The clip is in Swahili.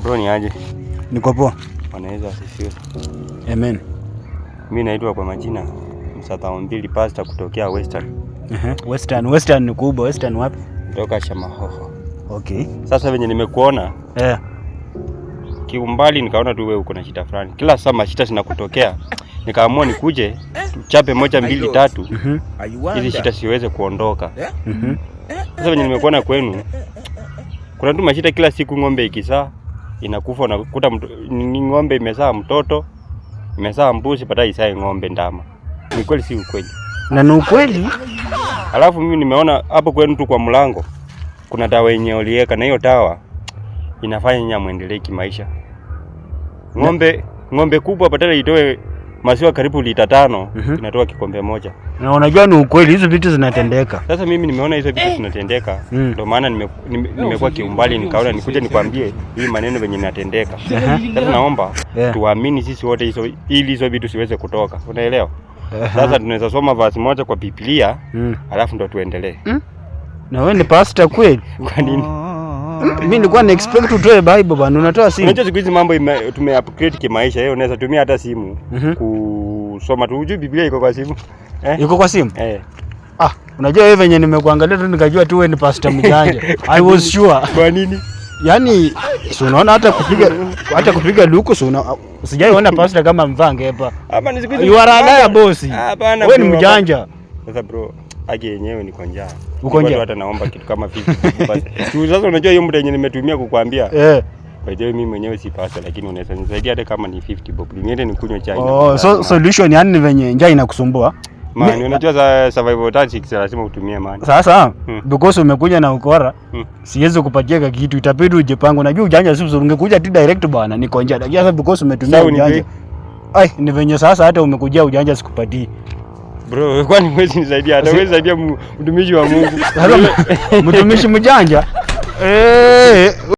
Bro ni aje? Niko poa. Wanaweza asifiwe. Amen. Mimi naitwa kwa majina Msatao mbili pastor kutokea Western. Western ni kubwa. Western wapi? Kutoka Shamahoho. Okay. Sasa venye nimekuona kiumbali nikaona tu wewe uko na shida fulani. Kila saa mashida zinakutokea. Nikaamua nikuje tuchape moja mbili tatu. Hizi shida siweze kuondoka. Sasa venye nimekuona kwenu kuna tu mashida kila siku, ng'ombe ikizaa inakufa, unakuta ng'ombe imezaa mtoto, imezaa mbuzi, baadaye isae ng'ombe ndama. Ni kweli si ukweli? Na ni ukweli. Alafu mimi nimeona hapo kwenu tu kwa mlango kuna dawa yenye uliweka, na hiyo dawa inafanya nyinyi muendelee kimaisha. Ng'ombe kubwa badala itoe maziwa karibu lita 5 inatoa kikombe moja. Na unajua ni ukweli, hizo vitu zinatendeka. Sasa mimi nimeona hizo vitu zinatendeka, ndio maana nimekuwa kiumbali, nikaona nikuje nikwambie hii maneno venye inatendeka. Sasa naomba tuamini sisi wote hizo, ili hizo vitu siweze kutoka. Unaelewa? Sasa tunaweza soma verse moja kwa Biblia, alafu ndo tuendelee. Na wewe ni pastor kweli? Kwa nini? Mimi nilikuwa na expect utoe Bible bwana, unatoa simu. Unajua siku hizi mambo tume-upgrade kimaisha. Yeye unaweza tumia hata simu kusoma tu. Unajua Biblia iko kwa simu. Iko kwa simu? Unajua wewe venye nimekuangalia tu nikajua tu wewe ni pastor mjanja. I was sure. Kwa nini? Yaani si unaona hata kupiga luku usijaiona pastor kama mvange hapa. Hapa ni siku hizi. You are a liar boss. Hapana. Wewe ni mjanja. Sasa bro, aje yenyewe niko njaa. Uko njaa? Hata naomba kitu kama 50 basi. Sasa unajua hiyo muda yenye nimetumia kukuambia. Kwa hiyo mimi mwenyewe si pastor, lakini unaweza nisaidia hata kama ni 50 bob. Niende nikunywe chai. So solution yani venye njaa inakusumbua. Man, unajua za survival tactics lazima utumie man. Sasa because umekuja na ukora, siwezi kupatia kitu, itabidi ujipange. Unajua ujanja si mzuri, ungekuja tu direct bwana, niko njaa. Lakini sasa because umetumia ujanja. Ni venye sasa hata umekujia ujanja sikupatii. Bro, kwani mwezi nisaidia? Hata wewe saidia mtumishi wa Mungu. Mtumishi mjanja?